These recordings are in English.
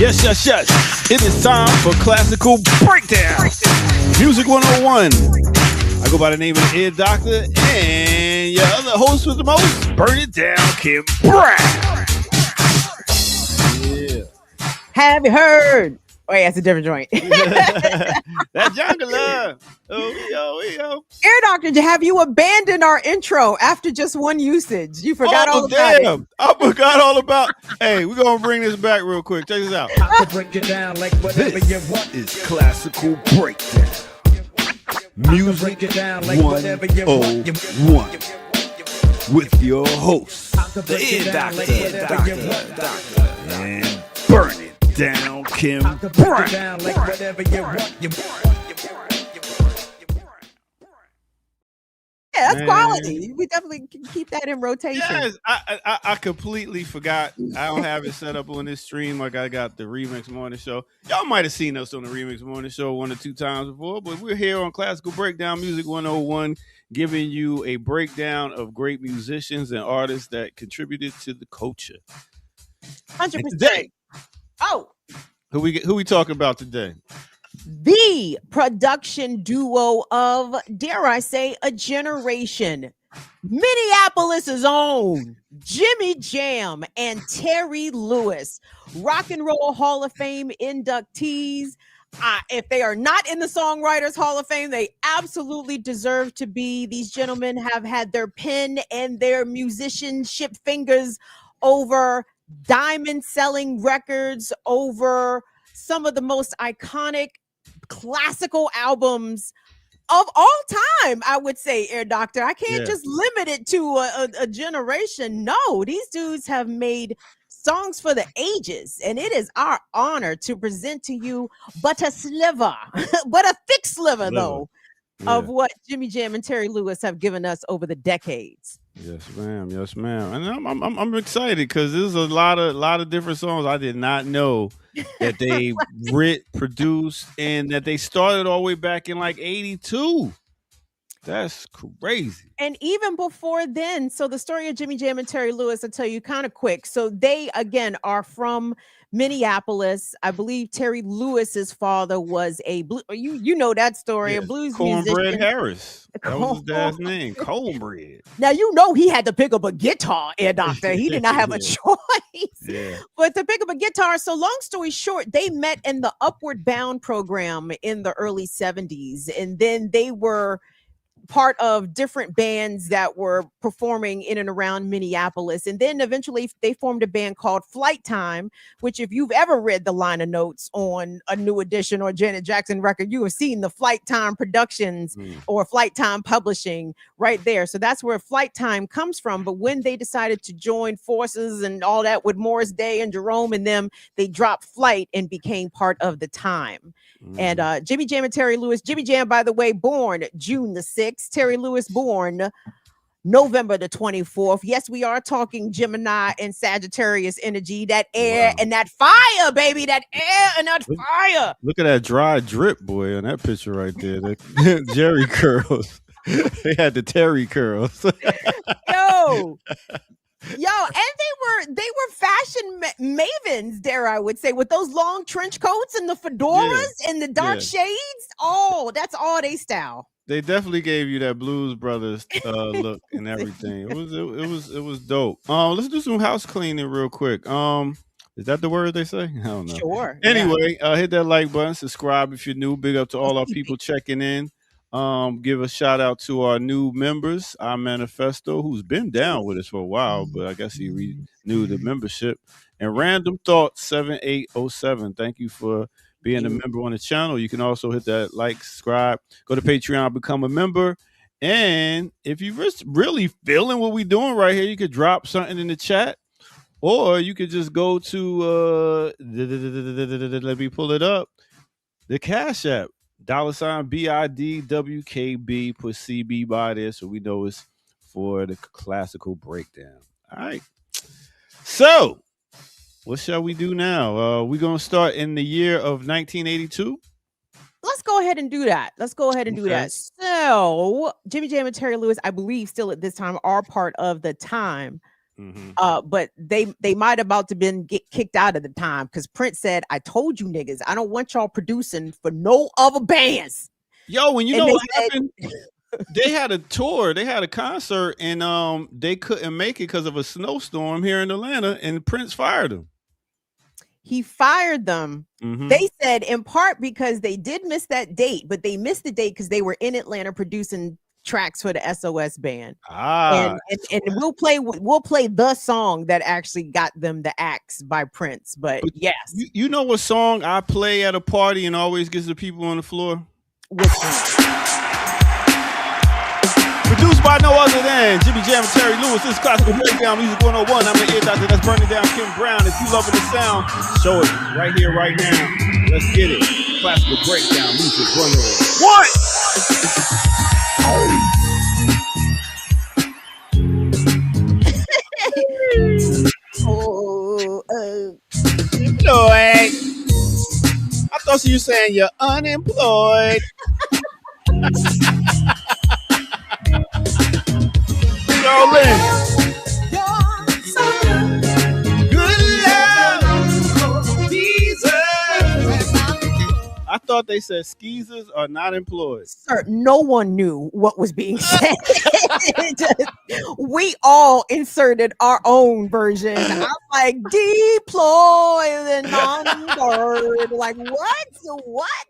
Yes. It is time for Classical Breakdown. Music 101. I go by the name of the Ear Doctor, and your other host with the most, Burn It Down, Kim Brownn. Yeah. Have you heard? Oh, yeah, it's a different joint. That jungle. We go. Ear Doctor, have you abandoned our intro after just one usage? You forgot all about it. I forgot all about. Hey, we're gonna bring this back real quick. Check this out. I can break it down like whatever you want. This is Classical Breakdown. Music Break it down like whatever you want. 101 with your host, the break Ear it down like Doctor, whatever you want. and Burn It Down, Kim Break it Brownn. down like whatever you want. Yeah, that's Man. quality. We definitely can keep that in rotation. Yes, I completely forgot. I don't have it set up on this stream like I got the Remix Morning Show. Y'all might have seen us on the Remix Morning Show 1 or 2 times before, but we're here on Classical Breakdown Music 101, giving you a breakdown of great musicians and artists that contributed to the culture. 100%. Today, Oh, who we talking about today? the production duo of, dare I say, a generation. Minneapolis' own Jimmy Jam and Terry Lewis, Rock and Roll Hall of Fame inductees. If they are not in the Songwriters Hall of Fame, they absolutely deserve to be. These gentlemen have had their pen and their musicianship fingers over diamond selling records, over some of the most iconic classical albums of all time, I would say, Ear Doctor. I can't just limit it to a generation. No, these dudes have made songs for the ages, and it is our honor to present to you but a sliver, but a thick sliver, though, of what Jimmy Jam and Terry Lewis have given us over the decades. Yes, ma'am. And I'm excited because there's a lot of different songs I did not know that they produced, and that they started all the way back in like 82. That's crazy. And even before then, so the story of Jimmy Jam and Terry Lewis, I'll tell you kind of quick. So they, again, are from Minneapolis. I believe Terry Lewis's father was a you know that story, a blues Cornbread musician. Harris. That was his dad's name, Cornbread. Now, you know he had to pick up a guitar, Ear Doctor. He did not have a choice. But to pick up a guitar, so long story short, they met in the Upward Bound program in the early 70s. And then they were part of different bands that were performing in and around Minneapolis. And then eventually they formed a band called Flight Time, which if you've ever read the liner notes on a New Edition or Janet Jackson record, you have seen the Flight Time Productions or Flight Time Publishing right there. So that's where Flight Time comes from. But when they decided to join forces and all that with Morris Day and Jerome and them, they dropped Flight and became part of the Time. And Jimmy Jam and Terry Lewis. Jimmy Jam, by the way, born June the 6th. Terry Lewis born November the 24th. Yes, we are talking Gemini and Sagittarius energy. That air and that fire, baby. That air and that fire. Look at that dry drip, boy, on that picture right there. The Jerry curls. They had the Terry curls. Yo, and they were fashion mavens, dare I would say, with those long trench coats and the fedoras and the dark shades. Oh, that's all they style. They definitely gave you that Blues Brothers look and everything. It was dope. Let's do some house cleaning real quick. Is that the word they say? I don't know. Sure. Anyway, hit that like button, subscribe if you're new. Big up to all our people checking in. Give a shout out to our new members, our Manifesto, who's been down with us for a while, but I guess he renewed the membership. And Random Thoughts 7807. Thank you for being a member on the channel. You can also hit that like, subscribe, go to Patreon, become a member. And if you're really feeling what we're doing right here, you could drop something in the chat, or you could just go to let me pull it up, the Cash App. $BIDWKB, put CB by there so we know it's for the Classical Breakdown. All right. So, what shall we do now? We're going to start in the year of 1982. Let's go ahead and do that. So, Jimmy Jam and Terry Lewis, I believe still at this time, are part of the Time. But they might about to been get kicked out at the time because Prince said, "I told you niggas, I don't want y'all producing for no other bands." Yo, when you And know they what said- happened? They had a tour, they had a concert, and they couldn't make it because of a snowstorm here in Atlanta, and Prince fired them. He fired them. They said in part because they did miss that date, but they missed the date because they were in Atlanta producing tracks for the SOS band. And we'll play the song that actually got them the axe by Prince. But yes, you know what song I play at a party and always gets the people on the floor? Which one? Produced by no other than Jimmy Jam and Terry Lewis. This is Classical Breakdown Music 101. I'm the ear doctor that's burning down Kim Brownn. If you loving the sound, show it right here, right now. Let's get it. Classical Breakdown Music 101. Employed. I thought you were saying you're unemployed. Rolling. Good love. Jesus. I thought they said skeezers are not employed. Sir, no one knew what was being said. We all inserted our own version. I'm like, deploy the non-bird. Like, what?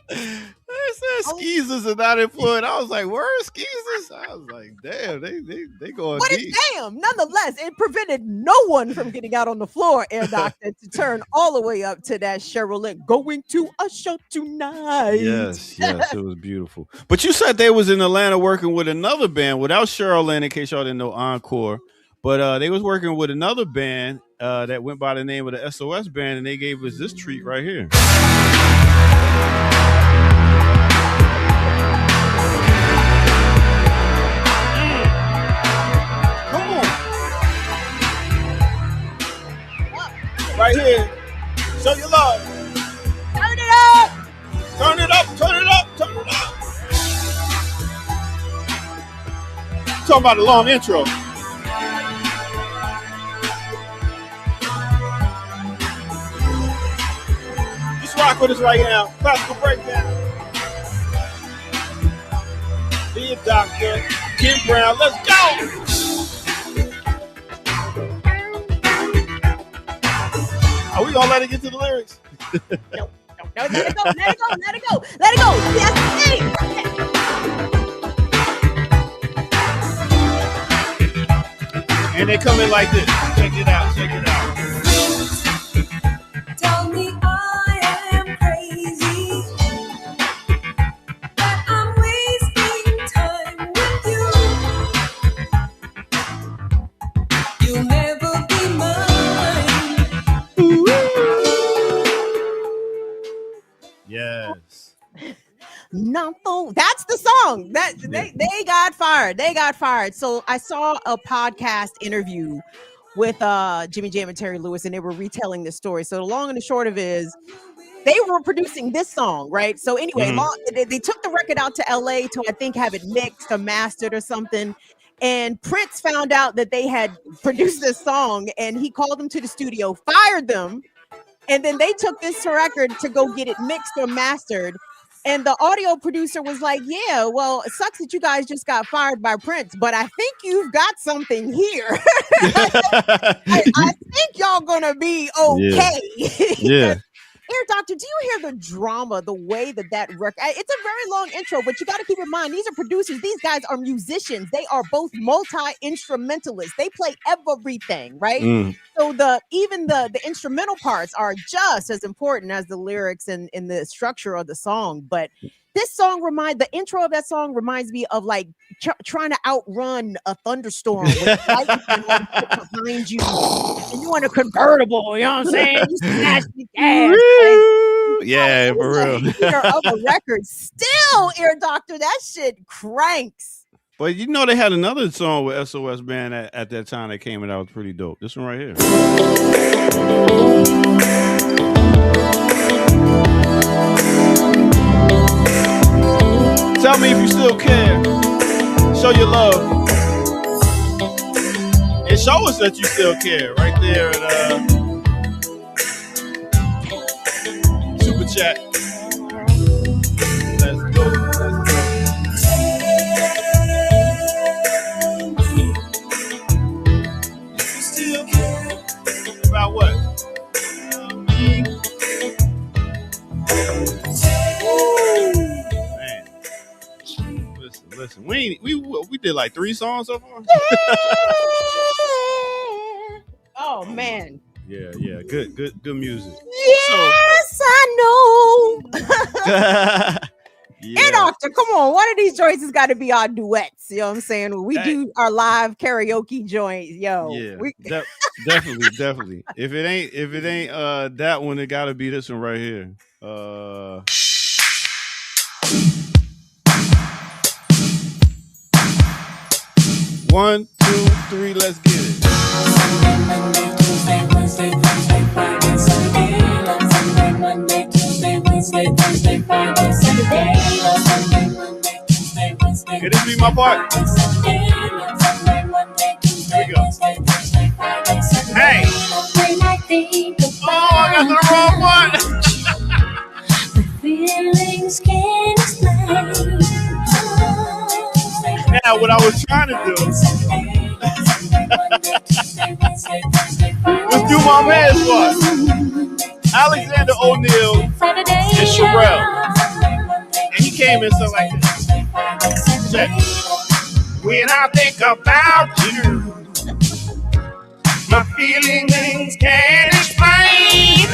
They said skeezers are not employed. I was like, where are skeezers? I was like, damn, they going But deep. damn, nonetheless, it prevented no one from getting out on the floor, Air Doctor, to turn all the way up to that Cheryl Lynn, going to a show tonight. Yes, it was beautiful. But you said they was in Atlanta working with another band without Cheryl Lynn, in case y'all didn't know Encore. But they was working with another band that went by the name of the SOS band, and they gave us this treat right here. Right here. Show your love. Turn it up. Turn it up. Turn it up. Turn it up. Talking about a long intro. Just rock with us right now. Classical Breakdown. Dear Dr. Kim Brownn. Let's go. Are we gonna let it get to the lyrics? No, let it go. Yes, and they come in like this. Check it out. Tell me I am crazy, that I'm wasting time with you. You'll never be mine. Yes. That's the song. They got fired. So I saw a podcast interview with Jimmy Jam and Terry Lewis, and they were retelling this story. So the long and the short of it is they were producing this song, right? So anyway, they took the record out to LA to, I think, have it mixed or mastered or something. And Prince found out that they had produced this song, and he called them to the studio, fired them, and then they took this record to go get it mixed or mastered. And the audio producer was like, yeah, well, it sucks that you guys just got fired by Prince, but I think you've got something here. I think y'all gonna be okay. Yeah. Air Doctor, do you hear the drama, the way that record? It's a very long intro, but you got to keep in mind, these are producers. These guys are musicians. They are both multi-instrumentalists. They play everything, right? So even the instrumental parts are just as important as the lyrics and the structure of the song. But this song the intro of that song reminds me of like trying to outrun a thunderstorm with lightning behind you, and you in a convertible. You know what I'm saying? You smash the gas. Yeah, for real. Of the record, still, Ear Doctor, that shit cranks. But you know they had another song with SOS Band at that time that came out. That was pretty dope. This one right here. Tell me if you still care. Show your love. And show us that you still care right there at Super Chat. Let's go. Still care. About what? Man. Listen. We did like 3 songs so far. Oh man. Yeah. Good music. Yes, I know. Hey, Doctor, come on. One of these joints has got to be our duets. You know what I'm saying? When we do our live karaoke joints, yo. Yeah, definitely. If it ain't that one, it gotta be this one right here. 1, 2, 3, let's get it. Monday, Tuesday, Wednesday, Thursday, Friday, Saturday. Sunday, Monday, Tuesday, Wednesday, Thursday, Friday, Saturday. Sunday, Monday, Tuesday, Wednesday. Can this be my part? Sunday, Monday, Tuesday, Wednesday, Thursday, Friday, Saturday. Hey! When I think about I got the wrong one. the feelings can't explain. Now, what I was trying to do was do my man's part. Alexander O'Neal and Sherelle. And he came in so like this. Check. When I think about you, my feelings can't explain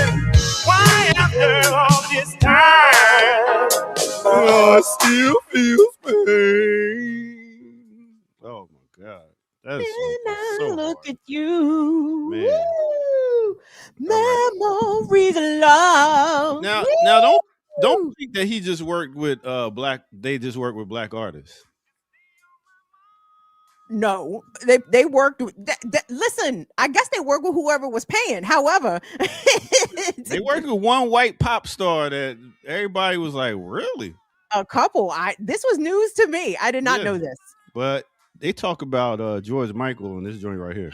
why after all this time I still feel pain. Oh my God. That is so look hard. at you. Man. Woo. Memories of love. Now don't think that he just worked with they just work with black artists. No, they worked with listen, I guess they worked with whoever was paying. However, They worked with one white pop star that everybody was like, really? a couple. This was news to me. I did not know this. But they talk about George Michael in this joint right here.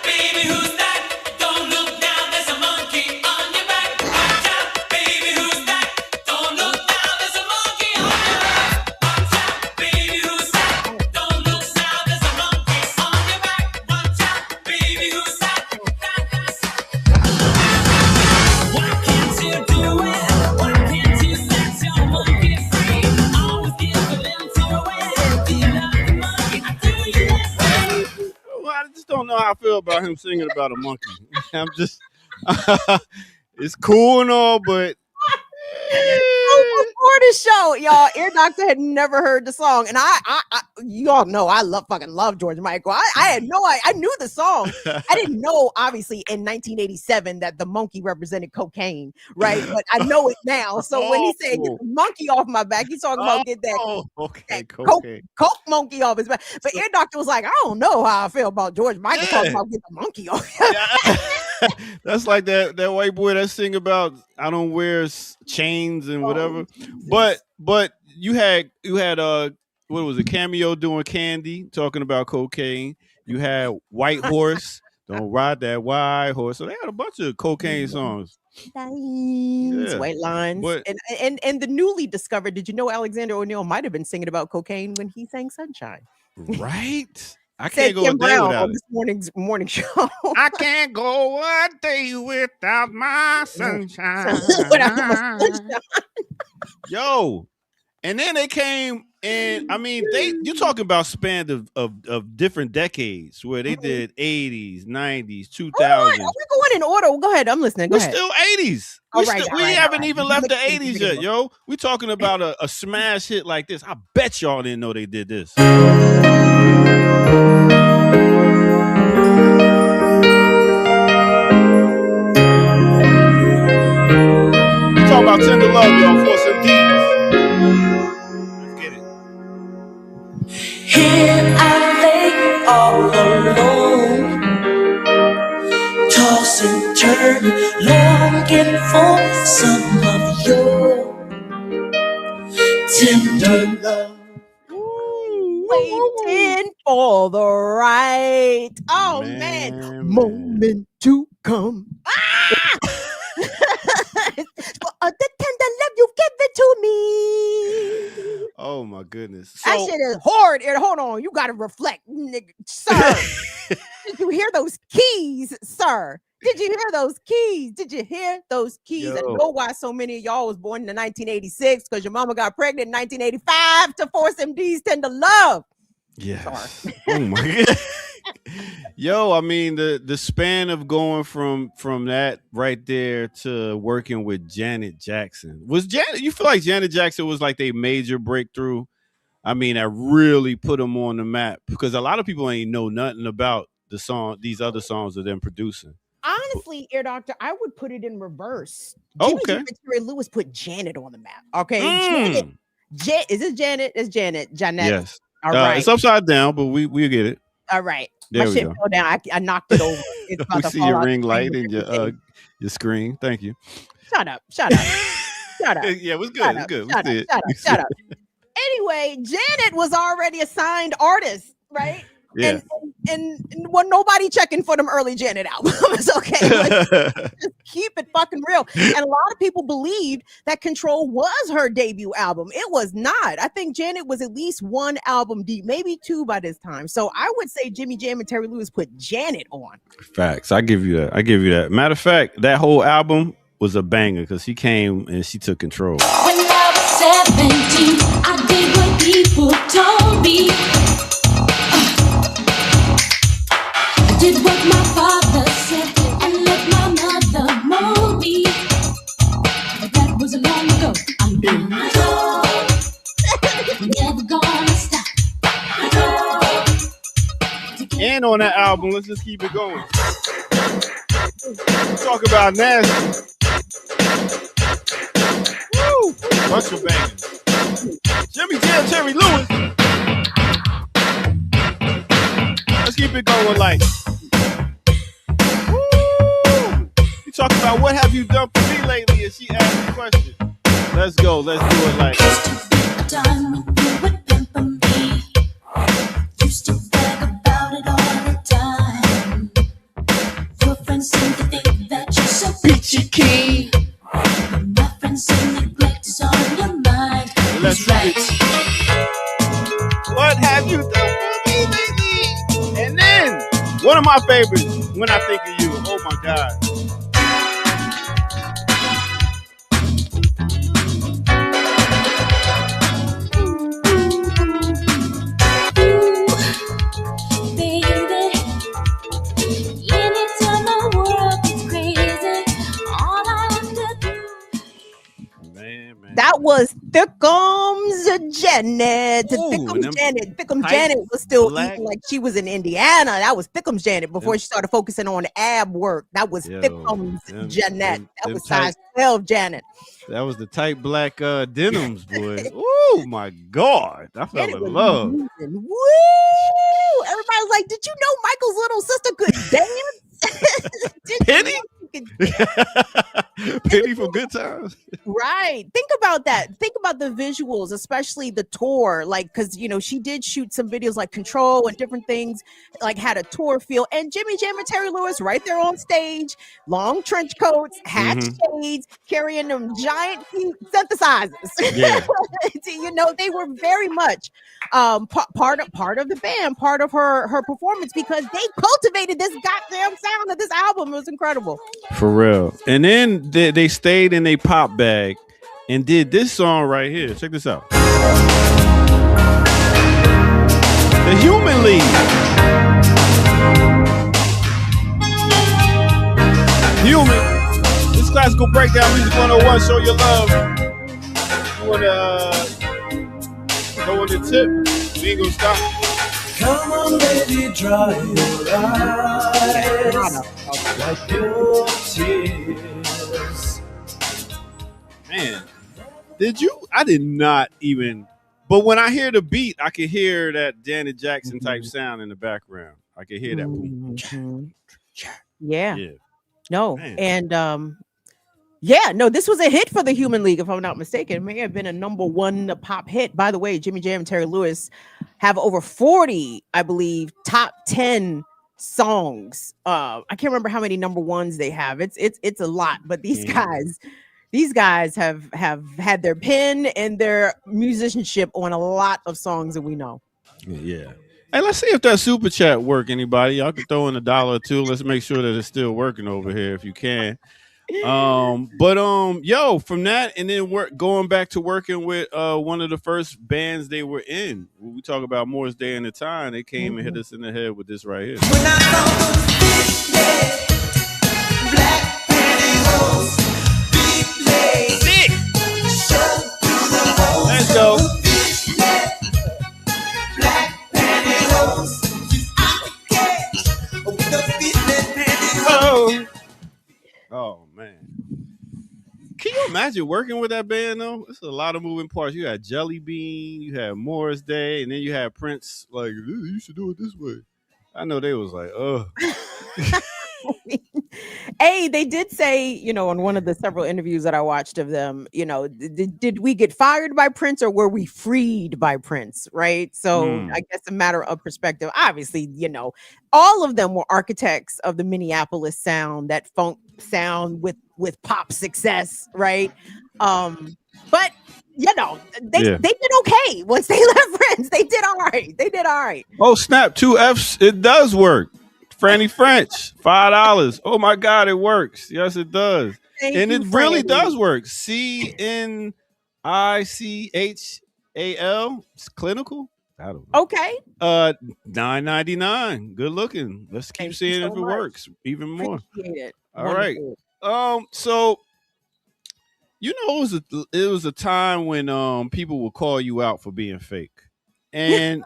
Baby, who's that? Don't look down, there's a monkey on your back. Watch out, baby, who's that? Don't look down, there's a monkey on your back. Watch out, baby, who's that? Don't look down, there's a monkey on your back. Watch out, baby, who's that? Why can't you do it? Why can't you set your monkey free? Always give a little to away. Do you love the monkey? Do you love the Well, I just don't know how I feel about him singing about a monkey. I'm just, it's cool and all, but Before the show, y'all, Ear Doctor had never heard the song, and I you all know I fucking love George Michael. I had no idea. I knew the song. I didn't know, obviously, in 1987 that the monkey represented cocaine, right? But I know it now. So when he said "Get the monkey off my back," he's talking about get that, that coke monkey off his back. But Ear Doctor was like, I don't know how I feel about George Michael talking about get the monkey off. That's like that white boy that sing about I don't wear chains and whatever. But you had what was it? Cameo doing Candy talking about cocaine. You had White Horse, don't ride that white horse. So they had a bunch of cocaine songs. White lines. But, and the newly discovered, did you know Alexander O'Neal might have been singing about cocaine when he sang Sunshine? Right? I Said can't go Kim a day Brownn without on it. this morning show. I can't go a day without my sunshine. Without my sunshine. Yo, and then they came and I mean you talking about span of different decades where they did 80s, 90s, 2000s. Are we going in order? Go ahead, I'm listening. Go We're ahead. still 80s. We haven't even left the 80s yet, yo. We talking about a smash hit like this. I bet y'all didn't know they did this. Talk about tender love, y'all, for some D's. Let's get it. Here I lay all alone, toss and turn, longing for some of your tender love. waiting for the right. Oh man, Man. moment to come. Ah! The tender love you give it to me. Oh my goodness. That So shit is hard. Hold on, you gotta reflect, nigga, sir. Did you hear those keys, sir? Did you hear those keys? Did you hear those keys? I Yo. know why so many of y'all was born in 1986 because your mama got pregnant in 1985 to force MD's tender love. yes. Oh my god. Yo, I mean the span of going from that right there to working with Janet Jackson. You feel like Janet Jackson was like a major breakthrough? I mean, that really put them on the map because a lot of people ain't know nothing about these other songs of them producing. Honestly, Ear Doctor, I would put it in reverse. Oh, Jimmy okay. Jam and Terry Lewis put Janet on the map. Okay, Mm. Is it Janet? It's Janet. Janet. Yes. All right. It's upside down, but we get it. All right. There My we shit go. fell down. I knocked it over. It's about We to see fall your out the ring screen light with and everything. your screen. Thank you. Shut up. Shut up. Shut up. Yeah, it was good. Shut It's up. good. We Shut up. see it. Shut We up. see Shut it. up. Anyway, Janet was already a signed artist, right? Yeah. And well, nobody checking for them early Janet albums. Okay, like, just keep it fucking real. And a lot of people believed that Control was her debut album. It was not. I think Janet was at least one album deep, maybe two by this time. So I would say Jimmy Jam and Terry Lewis put Janet on. Facts. I give you that. Matter of fact, that whole album was a banger because she came and she took control. When I was 17, I did what people told me. I did what my father said and let my mother mold me. But that was a long ago. I'm in control. Never gonna stop. And on that album, let's just keep it going. Talk about nasty. Woo! Bunch of bangers. Jimmy Jam, Terry Lewis. Let's keep it going like. Woo! You talk about what have you done for me lately, and she asked the question. Let's go. Let's do it like. Used to be a time when you would pamper me. Used to brag about it all the time. Your friends seem to think that you're so peachy keen. My friends say neglect is on your mind. Let's He's right. What have you done for me lately? And then one of my favorites, When I Think of You. Oh my God. Ooh, baby. Anytime the world gets crazy, all I have to do. Man. That was Thickums Janet. Ooh, and Thickums them Janet. Thickums tight Janet was still black- eating like she was in Indiana. That was Thickums Janet before Them- she started focusing on ab work. That was Yo, Thickums them- Janet. them- That them was tight- size 12 Janet. That was the tight black denims, boy. Oh my God. I fell Janet in was love. moving. Woo! Everybody's like, did you know Michael's little sister could dance? Did you Penny? know she could Penny from Good Times. Right. Think about that. Think about the visuals, especially the tour. Like, because, you know, she did shoot some videos like Control and different things, like had a tour feel. And Jimmy Jam and Terry Lewis right there on stage, long trench coats, hat shades, carrying them giant synthesizers. Yeah. You know, they were very much part of the band, part of her performance because they cultivated this goddamn sound of this album. It was incredible. For real. And then they stayed in a pop bag and did this song right here. Check this out. The Human League. Human. This classical breakdown music 101. Show your love. You wanna go on the tip? We ain't gonna stop. Come on, baby, dry your eyes. Wipe your tears. Man, I did not even, but when I hear the beat, I can hear that Janet Jackson type sound in the background. I can hear that. Boom. Yeah. Yeah. No. Man. And Yeah, no, this was a hit for the Human League, if I'm not mistaken. It may have been a number one pop hit. By the way, Jimmy Jam and Terry Lewis have over 40, I believe, top 10 songs. I can't remember how many number ones they have. It's a lot, but these guys have had their pen and their musicianship on a lot of songs that we know. Yeah. Hey, let's see if that super chat work. Anybody, y'all can throw in $1 or two. Let's make sure that it's still working over here if you can. Yo, from that and then going back to working with one of the first bands they were in. When we talk about Morris Day and the Time, they came and hit us in the head with this right here. When I saw those big black pantyhose, big legs, Sick. showed through the holes. Let's go. Black pantyhose, she's out to catch with the fitted pantyhose. Oh man. Can you imagine working with that band though? It's a lot of moving parts. You had Jelly Bean, you had Morris Day, and then you had Prince. Like, you should do it this way. I know they was like, Hey, they did say, in one of the several interviews that I watched of them, did we get fired by Prince or were we freed by Prince? Right. So I guess a matter of perspective. Obviously, all of them were architects of the Minneapolis sound, that funk sound with pop success. Right. But they did okay once they left Prince. They did all right. Oh snap! 2 Fs. It does work. Franny French, $5. Oh my God, it works. Yes, it does. And it really does work. CNICHAL. It's clinical. I don't know. Okay. $9.99. Good looking. Let's keep seeing if it works even more. Appreciate it. All Wonderful. right. So it was a time when people would call you out for being fake, and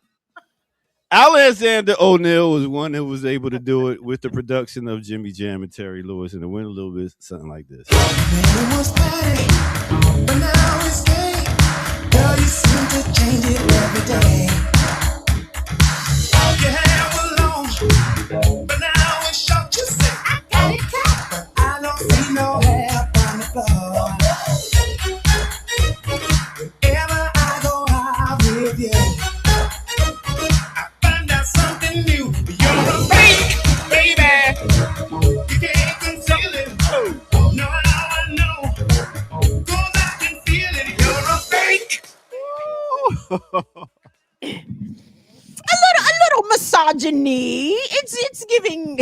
Alexander O'Neal was one that was able to do it with the production of Jimmy Jam and Terry Lewis, and it went a little bit something like this. It was pain, but now it's gay. Girl, you seem to change it every day. Your hair was long, but now it's short. You say I got it cut, but I don't see no hair on the floor. Whenever I go out with you, I find out something new. You're a fake, baby. You can't conceal it. No, I know. 'Cause I can feel it. You're a fake. A little misogyny. It's giving.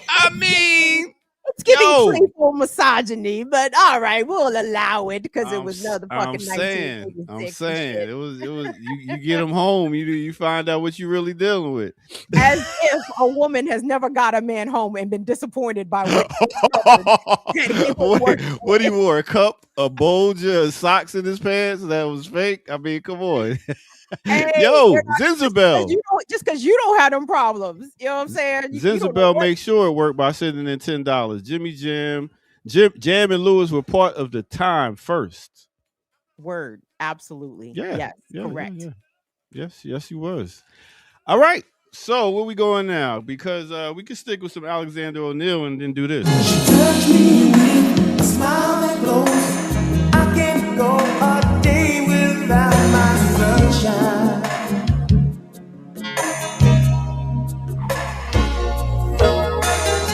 I mean, it's giving playful misogyny, but all right, we'll allow it because it was another fucking 1986. I'm saying it was. You get them home, you find out what you really dealing with. As if a woman has never got a man home and been disappointed by what he wore, a cup, a bulge of socks in his pants that was fake. I mean, come on. Hey, yo, Zinzabel. Just because you don't have them problems, you know what I'm saying? Zinzabel makes sure it worked by sending in $10. Jimmy Jam and Lewis were part of the Time first. Word, absolutely. Yeah, yes, correct. Yes, he was. All right, so where we going now? Because we can stick with some Alexander O'Neal and then do this. She touched me with a smile that glows. I can't go a day without my sunshine.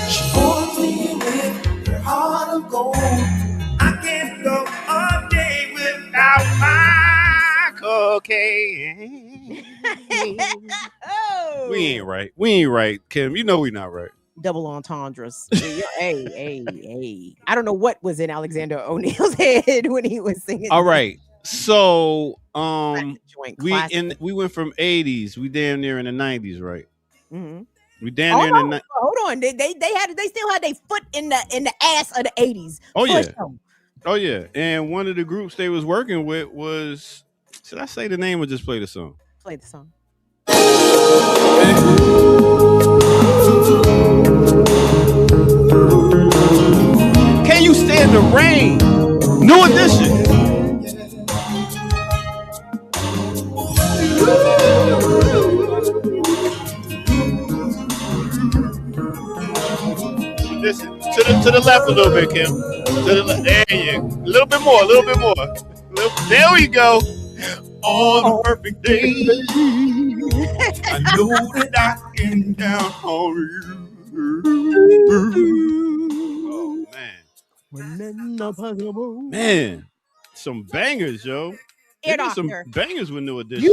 She holds me with her heart of gold. I can't go a day without my cocaine. Oh. We ain't right, Kim. You know we not right. Double entendres. hey. I don't know what was in Alexander O'Neal's head when he was singing. All right. So we went from 80s. We damn near in the 90s, right? Mm-hmm. We damn near in the hold on. They still had their foot in the ass of the 80s. Oh yeah. Oh yeah. And one of the groups they was working with was, should I say the name or just play the song? Play the song. Can you stand the rain? New edition. Listen to the left a little bit, Kim. To the left. There you go. A little bit more. A little bit more. There we go. On a perfect day, I know that I can count on you. Oh man, some bangers, yo. Air There's some Doctor, bangers with New Edition.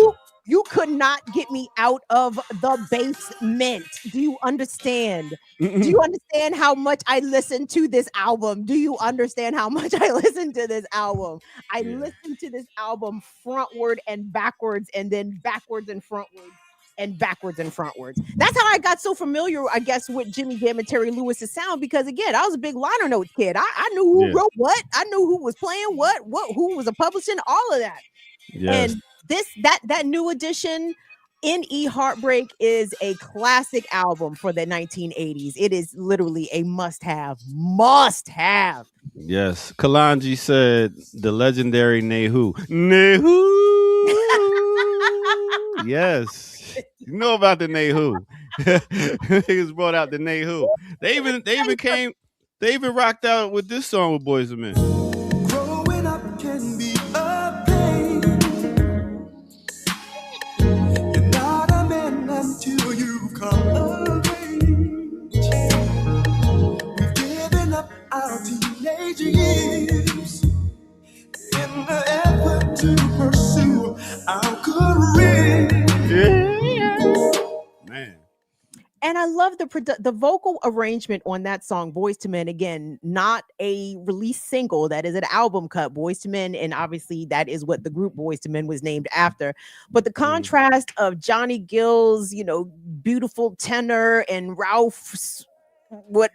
you could not get me out of the basement. Do you understand? Do you understand how much I listened to this album? Do you understand how much I listened to this album? I listened to this album frontward and backwards, and then backwards and frontward. And backwards and frontwards. That's how I got so familiar, I guess, with Jimmy Jam and Terry Lewis's sound, because again, I was a big liner notes kid. I knew who wrote what, I knew who was playing what, who was a publishing, all of that. Yes. And that New Edition N.E. Heartbreak is a classic album for the 1980s. It is literally a must-have. Yes. Kalanji said the legendary Nehu. Nehu. Yes. You know about the Nehu. Niggas brought out the Nehu. They even rocked out with this song with Boyz II Men. Growing up can be a pain. You're not a man until you come of age. We've given up our teenage years in the effort to pursue our career. Man. And I love the vocal arrangement on that song, Boyz II Men. Again, not a release single. That is an album cut, Boyz II Men. And obviously that is what the group Boyz II Men was named after. But the contrast of Johnny Gill's, beautiful tenor and Ralph's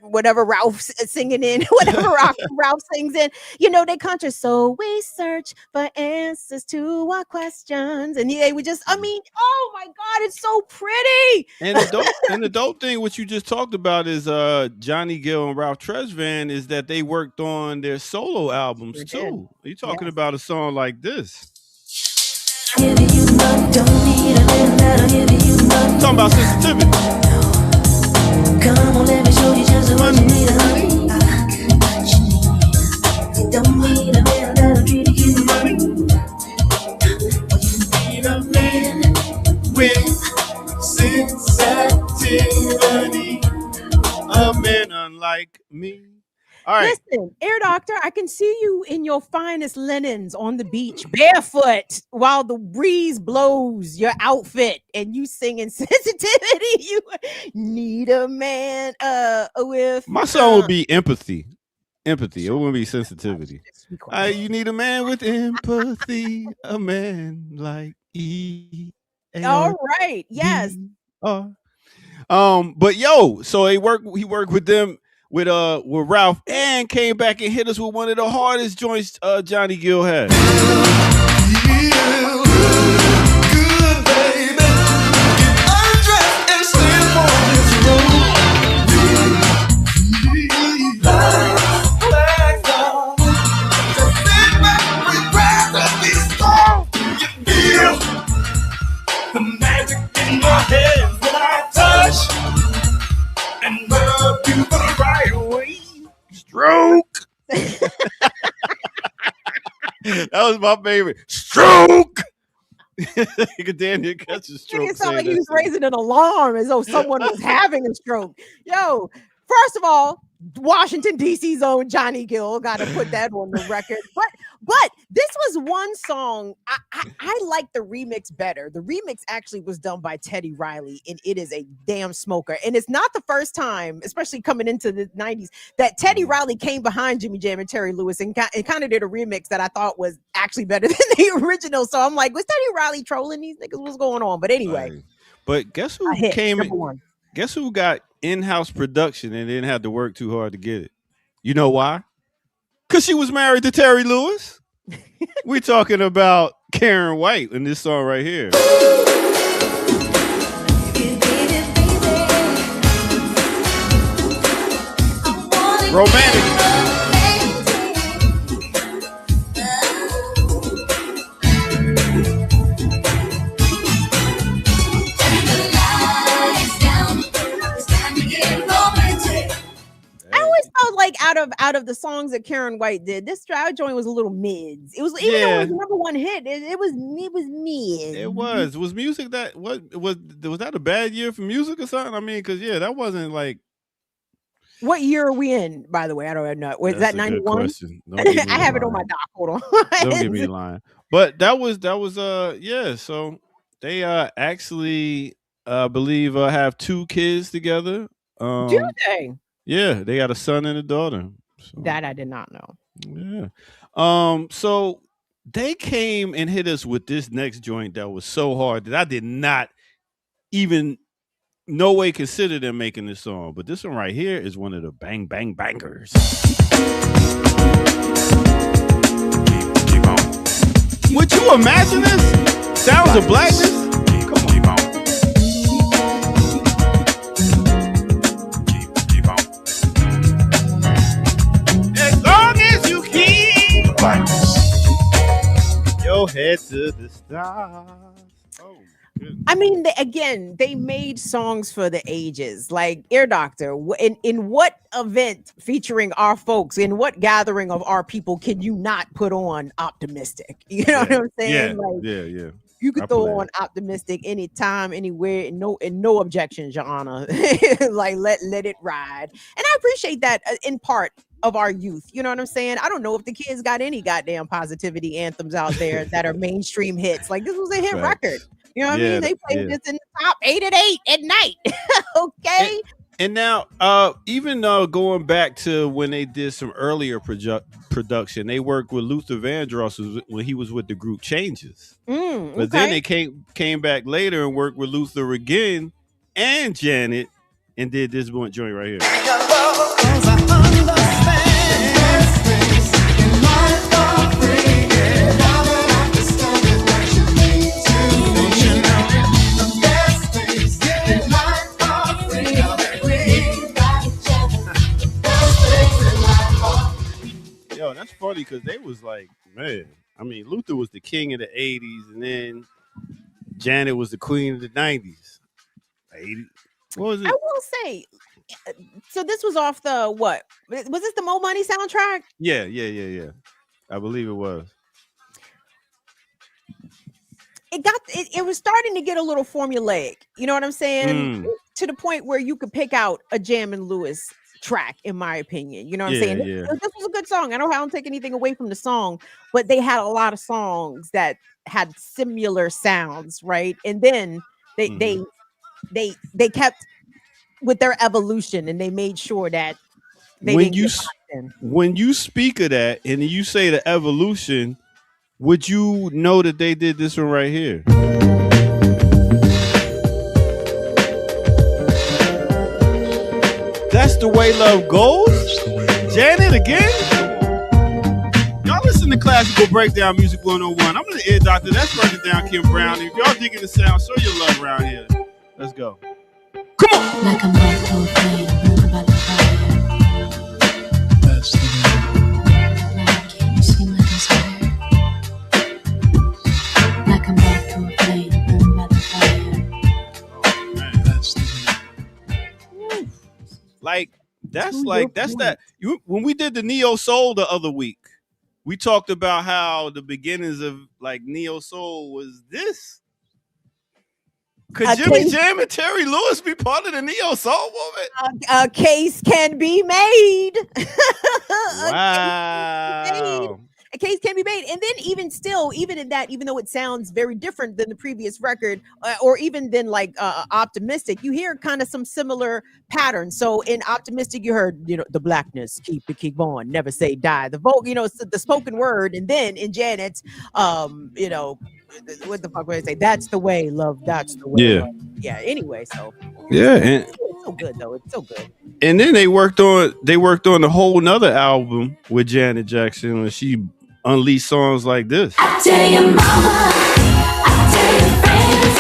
whatever Ralph's singing in, whatever Ralph sings in, they contrast. So we search for answers to our questions, and they would just, oh my God, it's so pretty. And the dope thing, what you just talked about, is Johnny Gill and Ralph Tresvant, is that they worked on their solo albums too. You're talking about a song like this. Talking about sensitivity. Come on, let me show you just what you need, honey. You don't need a man that'll treat you money. You need a man with sensitivity. A man unlike me. All right. Listen, Air Doctor, I can see you in your finest linens on the beach, barefoot, while the breeze blows your outfit, and you singing sensitivity. You need a man with. My song would be empathy. Empathy. It wouldn't be sensitivity. You need a man with empathy. A man like E. All right. Yes. But so he worked with them. With Ralph, and came back and hit us with one of the hardest joints Johnny Gill had. Good baby, get undressed and slip on this road. Black dog, just sit back, relax and be strong. You feel the magic in my head when I touch and love you the right way. Stroke. That was my favorite. Stroke. Daniel catch a stroke. It sounded like he was raising an alarm as though someone was having a stroke. Yo, first of all, Washington D.C.'s own Johnny Gill, got to put that on the record. But this was one song I like the remix better. The remix actually was done by Teddy Riley, and it is a damn smoker. And it's not the first time, especially coming into the 90s, that Teddy Riley came behind Jimmy Jam and Terry Lewis and kind of did a remix that I thought was actually better than the original. So I'm like, was Teddy Riley trolling these niggas? What's going on? But anyway. Right. But guess who came in? Guess who got in-house production and didn't have to work too hard to get it? You know why? Because she was married to Terry Lewis. We're talking about Karen White in this song right here. Romantic. like out of the songs that Karen White did, this Stroud joint was a little mids. It was, even though it Yeah, was number one hit, it was mid. it was. Was music that was that a bad year for music or something? I mean, because yeah, that wasn't like. What year are we in, by the way? I don't know. Was That's that a good 91? question. Don't give me I have it on my lying. doc. Hold on. Don't give me lying. But that was yeah. So they actually believe have 2 kids together. Do they? Yeah, they got a son and a daughter. So That I did not know. yeah. So they came and hit us with this next joint that was so hard that I did not even no way consider them making this song. But this one right here is one of the bang bang bangers. Keep on. Would you imagine this? Sounds of Blackness? Come on. Keep on. Keep on. As long as you keep Blackness. Your head to the stars. Oh. I mean, they made songs for the ages. Like Ear Doctor, in what event featuring our folks, in what gathering of our people can you not put on Optimistic? You know what I'm saying? Yeah. You could throw on Optimistic anytime, anywhere, and no objections, Your Honor. Like let it ride. And I appreciate that in part of our youth. You know what I'm saying? I don't know if the kids got any goddamn positivity anthems out there that are mainstream hits. Like this was a hit record. You know what I mean? They played this in the top 8 at 8 at night. Okay. And now, even going back to when they did some earlier production, they worked with Luther Vandross when he was with the group Changes. But then they came back later and worked with Luther again and Janet and did this one joint right here. Yo, that's funny because they was like, man, I mean, Luther was the king of the 80s, and then Janet was the queen of the 90s. 80s. What was it? I will say, so this was off the what? Was this the Mo Money soundtrack? Yeah. I believe it was. It was starting to get a little formulaic. You know what I'm saying? To the point where you could pick out a Jam and Lewis track, in my opinion. You know what I'm saying? Yeah. This was a good song. I don't take anything away from the song, but they had a lot of songs that had similar sounds, right? And then they kept with their evolution, and they made sure that they when you speak of that and you say the evolution, would you know that they did this one right here? That's the way love goes. Janet again. Y'all listen to Classical Breakdown Music 101. I'm the Ear Doctor. That's breaking down Kim Brownn. If y'all digging the sound, show your love around here. Let's go. Come on. Like a moth to a flame, burned by the fire. That's the way. Like, can you see my desire? Like a moth to a flame, burned by the fire. Oh man, that's the way. Like that's that. When we did the Neo Soul the other week, we talked about how the beginnings of like Neo Soul was this. Could Jimmy Jam and Terry Lewis be part of the Neo Soul movement? A case can be made. Wow. A case can be made. And then even in that, even though it sounds very different than the previous record, or even than like Optimistic, you hear kind of some similar patterns. So in Optimistic, you heard, the blackness, keep on, never say die. The vocal, the spoken word. And then in Janet's, what the fuck would I say? That's the way, love. That's the way. Yeah. Love. Yeah. Anyway, so yeah, it's so good though. It's so good. And then they worked on the whole nother album with Janet Jackson when she unleashed songs like this. I tell your mama, I tell your friends,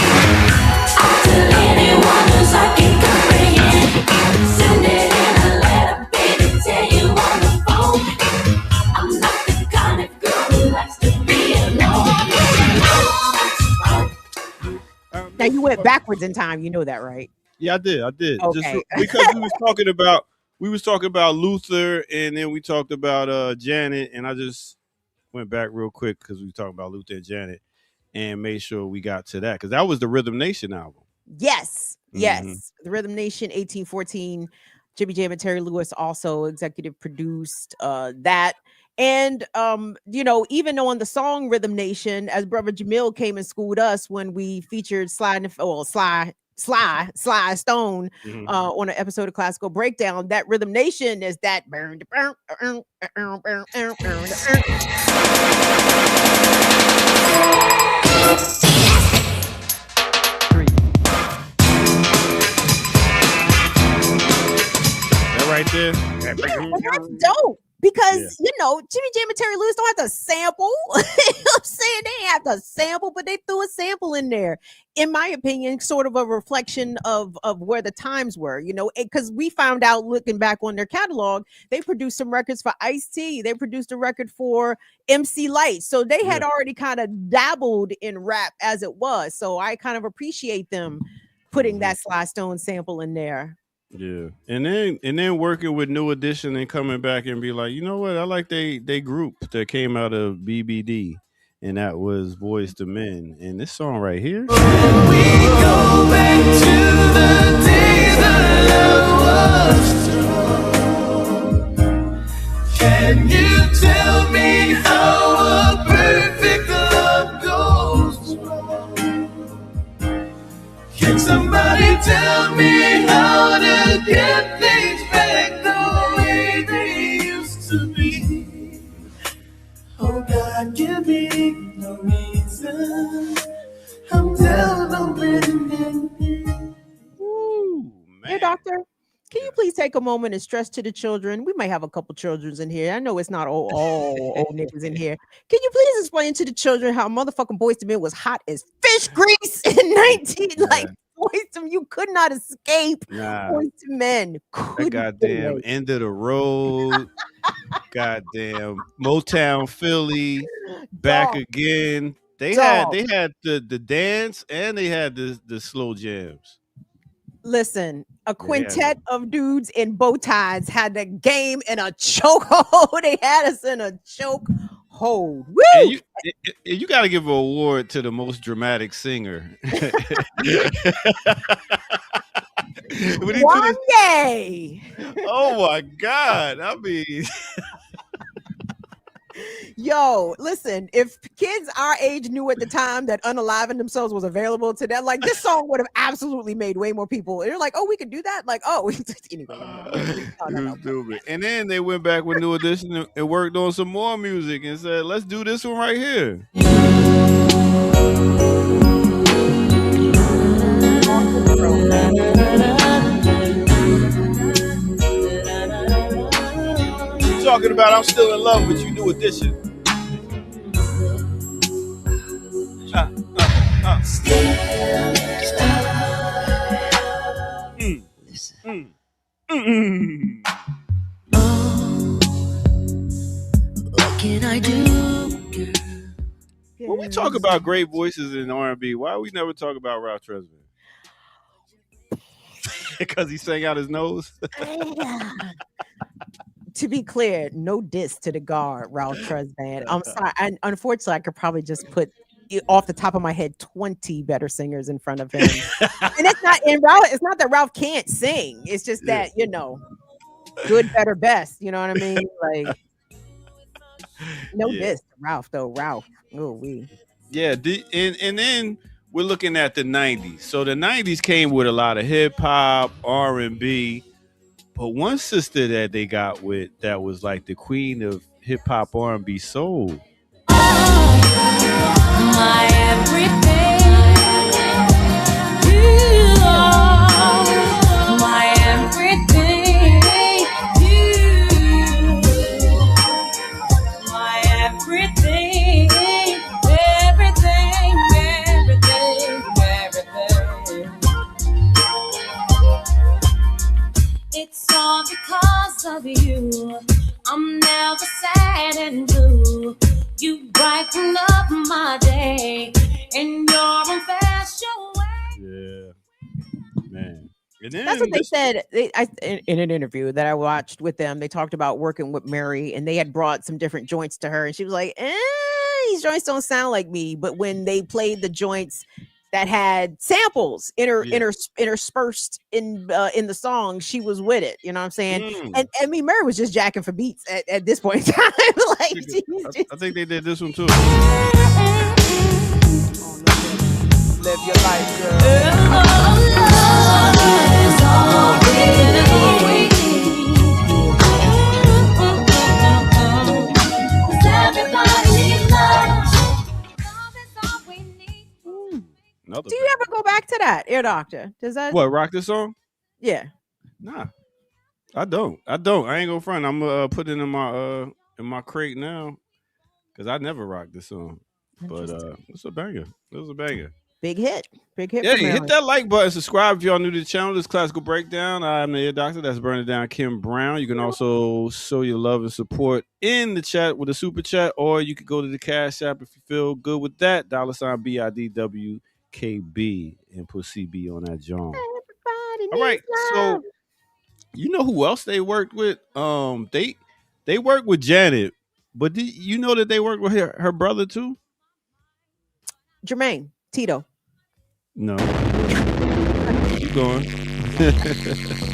I tell anyone who's I can comprehend. Send it in a letter, baby, tell you on the phone. I'm not the kind of girl who likes to be alone. Now you went backwards in time. You know that, right? Yeah, I did. Okay. Just because we was talking about we was talking about Luther, and then we talked about Janet, and I just went back real quick because we were talking about Luther and Janet, and made sure we got to that because that was the Rhythm Nation album. Yes, Hmm. yes. The Rhythm Nation 1814. Jimmy Jam and Terry Lewis also executive produced that. And even on the song Rhythm Nation, as Brother Jamil came and schooled us when we featured Sly Stone Hmm. on an episode of Classical Breakdown, that Rhythm Nation is that burn. That right there. Yeah, and that's dope because Jimmy Jam and Terry Lewis don't have to sample. You know what I'm saying? They ain't have to sample, but they threw a sample in there. In my opinion, sort of a reflection of where the times were, because we found out looking back on their catalog, they produced some records for Ice-T. They produced a record for MC Light. So they had Yeah. already kind of dabbled in rap as it was. So I kind of appreciate them putting that Sly Stone sample in there. Yeah, and then working with New Edition and coming back and be like, you know what? I like they group that came out of BBD, and that was Boys to Men. And this song right here, We go back to the days that love was strong. Can you tell me how a perfect love goes wrong? Can somebody tell me how to get things back the way they used to be? Oh God, give me no reason. I'm down on bending knee. ooh Hey, man, doctor, can you please take a moment and stress to the children? We might have a couple childrens in here. I know it's not all old niggas in here. Can you please explain to the children how motherfucking Boys to Men was hot as fish grease in 19 like Boys to you could not escape nah, Boys to Men. that Couldn't get goddamn away. end of the road, goddamn Motown Philly, back Dog, again. They had dog. they had the dance and they had the slow jams. Listen, a Yeah, they had quintet of dudes in bow ties had the game in a chokehold. They had us in a chokehold. and Woo! you got to give an award to the most dramatic singer. When he do this, Wanye. oh my god! I mean, Yo, listen, if kids our age knew at the time that unaliving themselves was available to them, like this song would have absolutely made way more people. They're like, oh, we could do that. Like, oh, anyway, it no. was stupid. And then they went back with New Edition and worked on some more music and said, "Let's do this one right here." You talking about I'm still in love with you, New Edition. Uh, uh. Mm, mm. What can I do, girl? When we talk about great voices in R&B, why we never talk about Ralph Tresvant? Because he sang out his nose. To be clear, no diss to the guard, Ralph Tresvant. I'm sorry. And unfortunately, I could probably just put off the top of my head 20 better singers in front of him. And it's not that Ralph can't sing. It's just that, good, better, best. You know what I mean? Like, no Yeah. diss to Ralph, though. Ralph. Oh, we. Yeah, and then we're looking at the 90s. So the 90s came with a lot of hip hop, R&B, but one sister that they got with that was like the queen of hip hop, R&B, soul. My everything, you are my everything, you my everything, everything, everything. It's all because of you. I'm never sad and blue. You brighten up my day in your own special way. Yeah, man. And That's then what they said in an interview that I watched with them. They talked about working with Mary, and they had brought some different joints to her, and she was like, "These joints don't sound like me." But when they played the joints that had samples yeah. interspersed in the song, she was with it. You know what I'm saying? Mm. And I mean, Mary was just jacking for beats at this point in time. Like, I think they did this one too. live your life, girl. Another Do you ever go back to that, Ear Doctor? Does that? what rock this song? Yeah. Nah, I don't. I ain't gonna front. I'm gonna put it in my crate now because I never rocked this song. But it's a banger. It was a banger. Big hit. Big hit Yeah, for hit Mary. that like button. Subscribe if y'all new to the channel. This classical breakdown. I'm the Ear Doctor. That's burning down Kim Brownn. You can also show your love and support in the chat with a super chat, or you could go to the Cash App if you feel good with that. $BIDWKB and put CB on that John. Everybody All right, needs love. so you know who else they worked with? They worked with Janet, but did you know that they worked with her brother too? Jermaine, Tito, No. Keep going.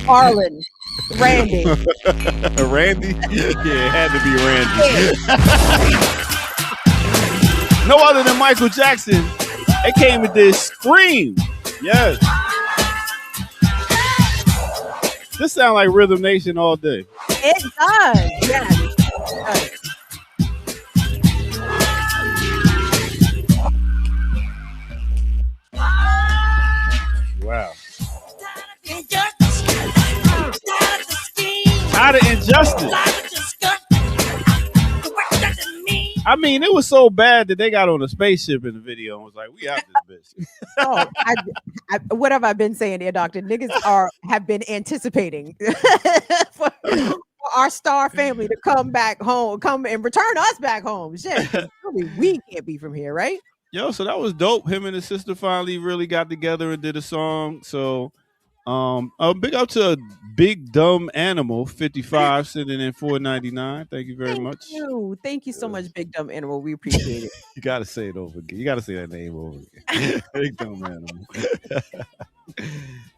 Arlen, Randy. Randy? Yeah, it had to be Randy. No other than Michael Jackson. They came with this Scream. Yes. This sounds like Rhythm Nation all day. It does. Yes. It does. Wow. Tired of injustice. I mean, it was so bad that they got on a spaceship in the video and was like, "We out this bitch." Oh, what have I been saying, Dear Doctor? Niggas have been anticipating for our star family to come back home, come and return us back home. Shit, 'cause really, we can't be from here, right? Yo, so that was dope. Him and his sister finally really got together and did a song. So, big up to Big Dumb Animal 55 sending in $4.99. Thank you very much. Thank you so much, Big Dumb Animal. We appreciate it. You gotta say it over again. You gotta say that name over again. Big Dumb Animal.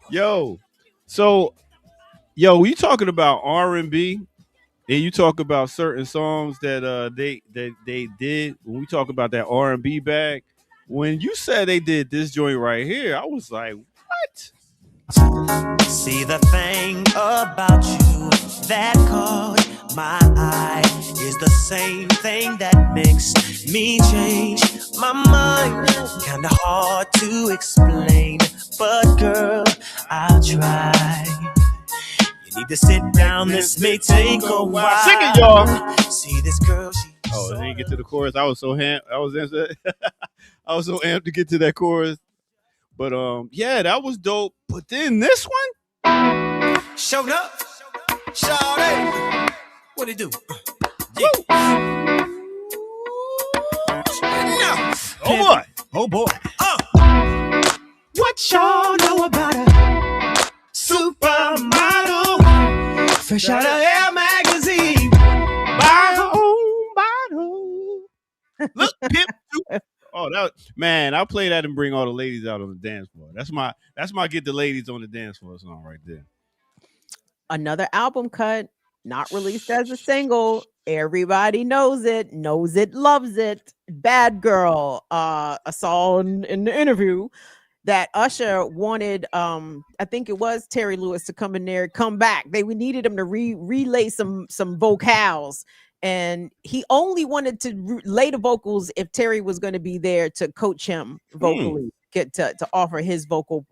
Yo, we talking about R&B, and you talk about certain songs that they did. When we talk about that R&B bag, when you said they did this joint right here, I was like, what? See, the thing about you that caught my eye is the same thing that makes me change my mind. Kinda hard to explain, but girl, I'll try. You need to sit down, this may take a while. Sing it, y'all. See this girl, she. Oh, I didn't get to the chorus. I was so I was so amped to get to that chorus. But yeah, that was dope. But then this one Showed up, shawty. What it do? Oh boy. Oh boy. What y'all know about a supermodel? Fresh out of Air magazine. My own bottle. Look, Pip. Oh, I'll play that and bring all the ladies out on the dance floor. That's my get the ladies on the dance floor song right there. Another album cut, not released as a single. Everybody knows it, loves it. Bad Girl. I saw in the interview that Usher wanted, I think it was Terry Lewis to come in there, come back. We needed him to relay some vocals. And he only wanted to lay the vocals if Terry was going to be there to coach him vocally, get to offer his vocal,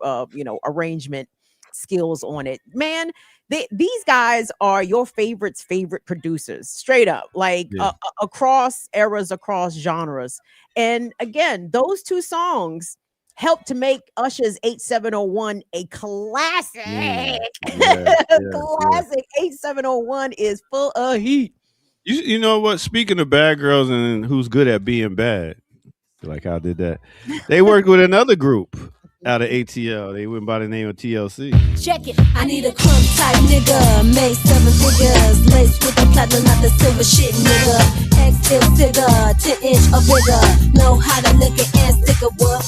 arrangement skills on it. Man, these guys are your favorite producers, straight up, like across eras, across genres. And again, those two songs helped to make Usher's 8701 a classic. Classic. 8701 is full of heat. You know what? Speaking of bad girls and who's good at being bad, like how did that? They worked with another group. out of ATL. They went by the name of TLC. Check it. I need a crumb type nigga, made 7 figures, laced with the platinum, not the silver shit, nigga. X-Still figure, 10-inch or bigger, know how to lick it and stick a what.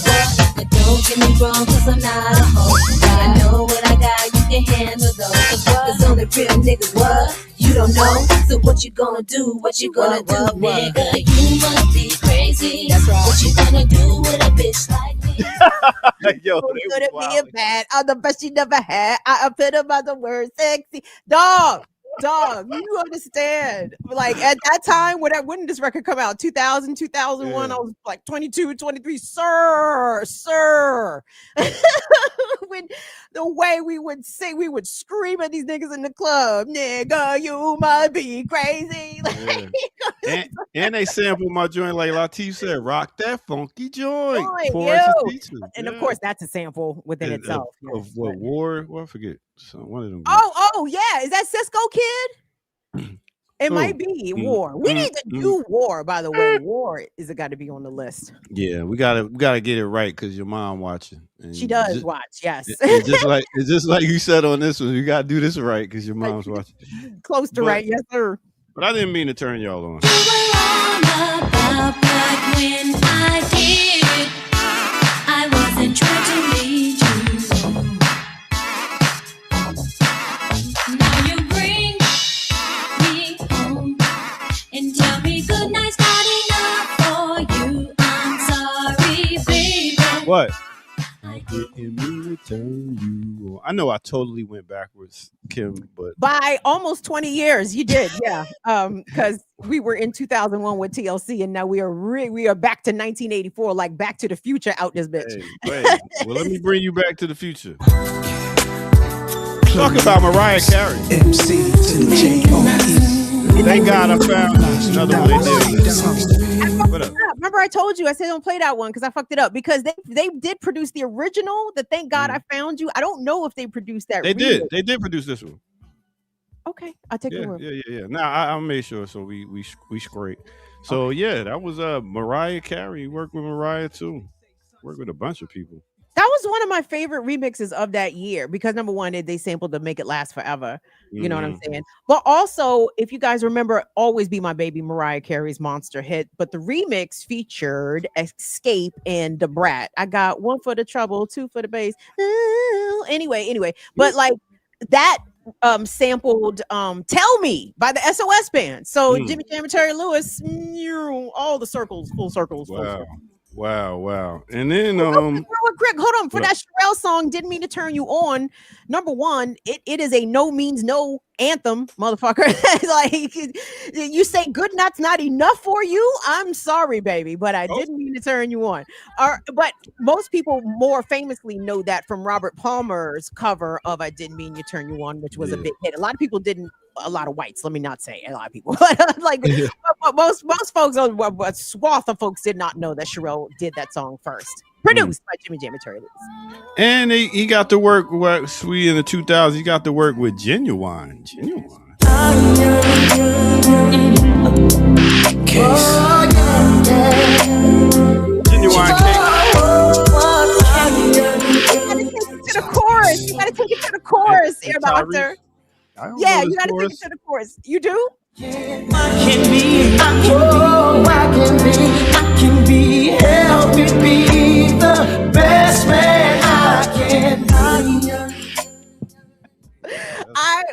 But don't get me wrong, cause I'm not a hoe. I know what I got, you can handle those. Cause only real niggas what? You don't know, so what you gonna do? What you gonna do, nigga? You must be crazy. That's right. What you gonna do with a bitch like me? Yo, Who they could it was be a wildin'. bad? I'm the best she never had. I epitomize the word sexy. Dog, you understand. Like at that time, when did this record come out? 2000, 2001. Yeah. I was like 22, 23. Sir. When the way we would sing, we would scream at these niggas in the club. Nigga, you must be crazy. Yeah. And they sampled my joint like Latif said, rock that funky joint. Boy, Porous yo. and Teachers. And of Yeah. course, that's a sample within And itself. of yes, what but- war? Well, I forget. So one of them. groups. Oh, yeah. Is that Cisco Kid? It Who? might be Mm, War. We need to mm. do War, by the way. War is got to be on the list. Yeah, we gotta get it right because your mom watching. And She does just, watch, yes. and just like you said on this one, you gotta do this right because your mom's watching. Close to but- right, yes, sir. But I didn't mean to turn y'all on. About like when I did, I wasn't trying to lead you. Now you bring me home and tell me good night's not enough for you. I'm sorry, baby. What? I Didn't mean to turn you on. I know I totally went backwards, Kim, but By almost 20 years, you did, yeah. Because we were in 2001 with TLC, and now we are back to 1984, like Back to the Future out this bitch. hey, wait. Well, let me bring you back to the future. Talk about Mariah Carey. MC to the J-O-E. Thank God I found another one they did. What up? Remember, I told you I said don't play that one because I fucked it up because they did produce the original. The Thank God I Found You. I don't know if they produced that. They remix. did. They did produce this one. Okay, I'll take Yeah, your word. yeah. Now I made sure so we scrape. So yeah, that was Mariah Carey. Worked with Mariah too. Worked with a bunch of people. That was one of my favorite remixes of that year because number one, they sampled to Make It Last Forever. You know what I'm saying? But also, if you guys remember, Always Be My Baby, Mariah Carey's monster hit. But the remix featured Escape and The Brat. I got 1 for the trouble, 2 for the bass. Anyway. But like that sampled Tell Me by the SOS Band. So Jimmy Jam and Terry Lewis, all the circles, full circles. Full circles. Wow. And then Greg, hold on. For What? that Sherelle song, Didn't Mean to Turn You On. Number one, it is a no means no anthem, motherfucker. Like you say good night's not enough for you. I'm sorry, baby, but I didn't mean to turn you on. But most people more famously know that from Robert Palmer's cover of I Didn't Mean to Turn You On, which was a big hit. A lot of people didn't. A lot of whites, let me not say a lot of people, but like but most folks, a swath of folks did not know that Sherelle did that song first. Produced by Jimmy Jam and Terry Lewis. and he got to work with Sweet in the 2000s. He got to work with Genuine. Genuine Cake. To the chorus. You gotta take it to the chorus, Air Doctor. Yeah, you gotta take it to the chorus. You do? I can be, help me be the best man I can be.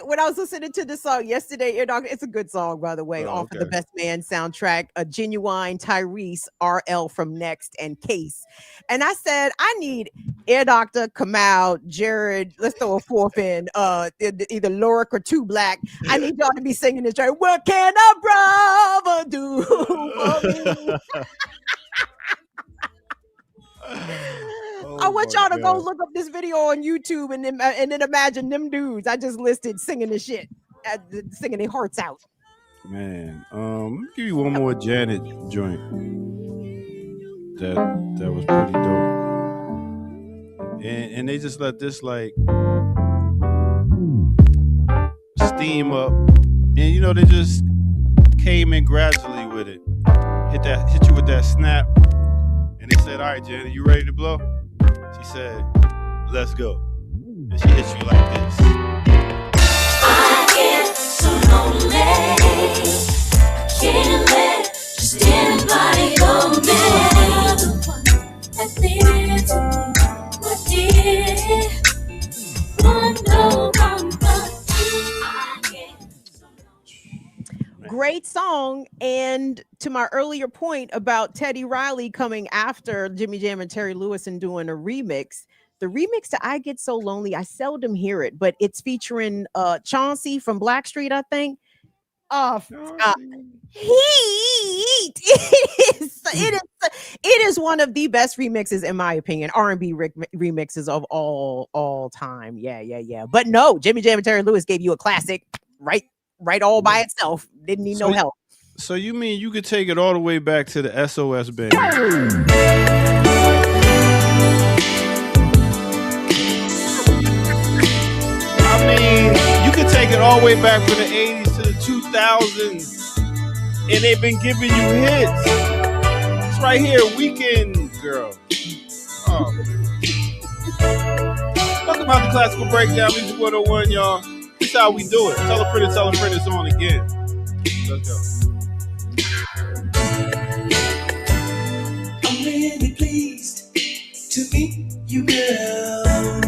When I was listening to this song yesterday, Air Doctor, it's a good song, by the way, off of the Best Man soundtrack, a Genuine, Tyrese, RL from Next, and Case. And I said, I need Air Doctor, Kamal, Jared, let's throw a fourth in, either Lorik or Two Black. I need y'all to be singing this track. What can a brother do for me? I want y'all to go look up this video on YouTube and then imagine them dudes I just listed singing this shit, singing their hearts out. Man, let me give you one more Janet joint. That was pretty dope. And they just let this like steam up, and they just came in gradually with it. Hit you with that snap, and they said, "All right, Janet, you ready to blow?" She said, "Let's go," and she hits you like this. I get so lonely. Can't let just anybody come in. That's it to me, my dear. One no one but you. I get so lonely. Great song. And to my earlier point about Teddy Riley coming after Jimmy Jam and Terry Lewis and doing a remix, the remix to I Get So Lonely, I seldom hear it, but it's featuring Chauncey from Blackstreet, I think. Oh, heat! It is one of the best remixes in my opinion, R&B remixes of all time. Yeah. But no, Jimmy Jam and Terry Lewis gave you a classic, right all by itself. Didn't need no help. So you mean you could take it all the way back to the SOS band? I mean, you could take it all the way back from the 80s to the 2000s, and they've been giving you hits. It's right here, Weekend Girl. Oh, talk about the classical breakdown, Music 101, y'all. This is how we do it. Tell a friend it's on again. Let's go. I'm really pleased to meet you, girl.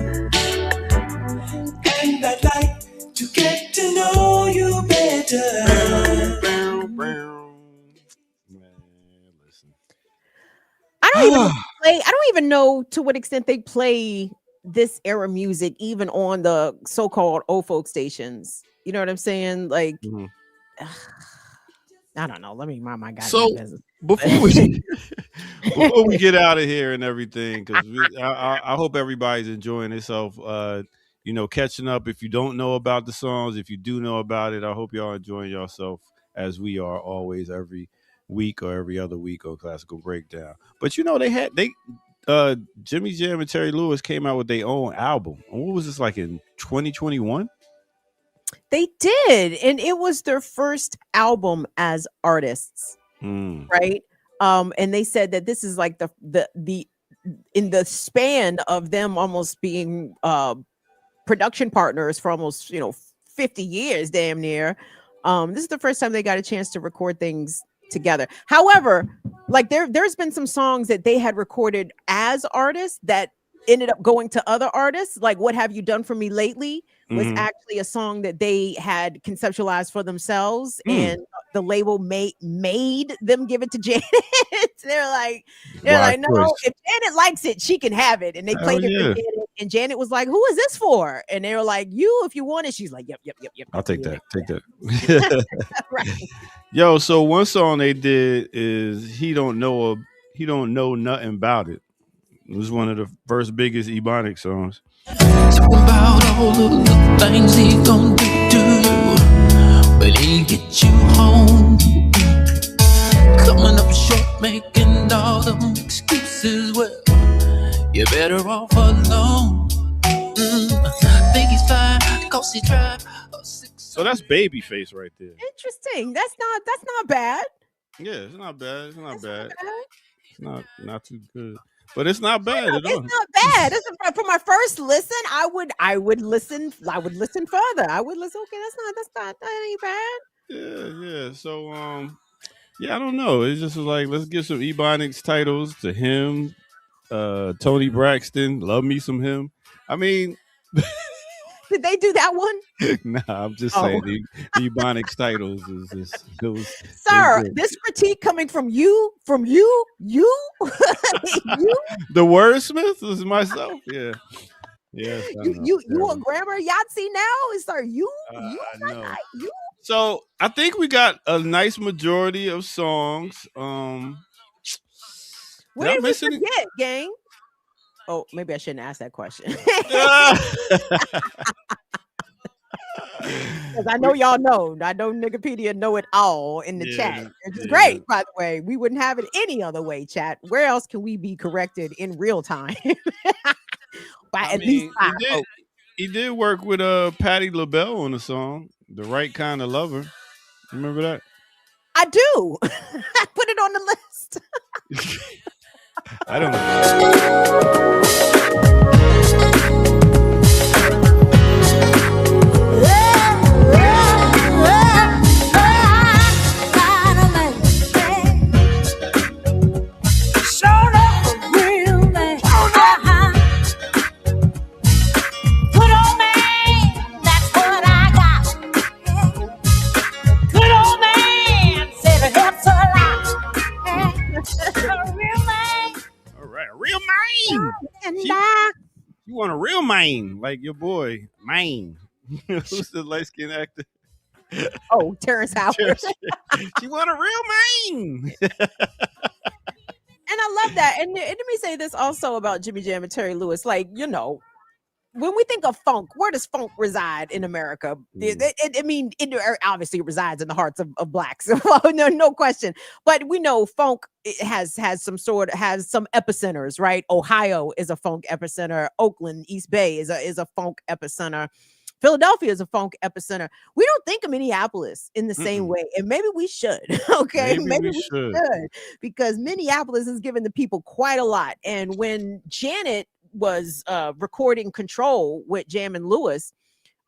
And I'd like to get to know you better. I don't even know to what extent they play this era music even on the so-called old folk stations. You know what I'm saying? Like, I don't know. Let me mind my goddamn business. Before we get out of here and everything, because I hope everybody's enjoying themselves. Catching up. If you don't know about the songs, if you do know about it, I hope y'all enjoying yourself as we are always every week or every other week on Classical Breakdown. But Jimmy Jam and Terry Lewis came out with their own album. What was this, like in 2021? They did, and it was their first album as artists, right? And they said that this is like the in the span of them almost being production partners for almost 50 years, damn near. This is the first time they got a chance to record things together. However, like there's been some songs that they had recorded as artists that ended up going to other artists. Like What Have You Done For Me Lately was actually a song that they had conceptualized for themselves, and the label made them give it to Janet. they're like, no, if Janet likes it, she can have it. And they played it for Janet, and Janet was like, who is this for? And they were like, you, if you want it. She's like, yep. I'll take that. Right. Yo, so one song they did is He Don't Know Nothing About It. It was one of the first biggest Ebonics songs. Talk about all of the things he gon' do to you when he get you home. Coming up short, making all them excuses. Well, you're better off alone. Think he's fine, cause he drive. So that's Babyface right there. Interesting. That's not bad. Yeah, it's not bad. It's not too good. But it's not bad at all. It's not bad. For my first listen, I would listen further. I would listen. Okay, that ain't bad. Yeah. So I don't know. It's just like, let's give some Ebonics titles to him. Tony Braxton, Love Me Some Him. I mean, did they do that one? Nah, I'm just saying the Ebonics titles is just Sir, this critique coming from you, you, the wordsmith is myself. Yeah. Yes. You a grammar Yahtzee now? Sir, you. So I think we got a nice majority of songs. What did we forget, gang? Oh, maybe I shouldn't ask that question. Because I know y'all know. I know Nicopedia know it all in the chat. It's great, by the way. We wouldn't have it any other way, chat. Where else can we be corrected in real time? At least he did work with Patti LaBelle on the song, The Right Kind of Lover. Remember that? I do. I put it on the list. I don't know. man, like your boy, man. Who's the light skinned actor? Oh, Terrence Howard. She want a real man. And I love that. And let me say this also about Jimmy Jam and Terry Lewis. Like, you know, when we think of funk, where does funk reside in America? It obviously resides in the hearts of blacks, no question. But we know funk has some epicenters, right? Ohio is a funk epicenter. Oakland, East Bay is a funk epicenter. Philadelphia is a funk epicenter. We don't think of Minneapolis in the same way, and maybe we should. Okay, maybe we should, because Minneapolis has given the people quite a lot. And when Janet was recording Control with Jam and Lewis,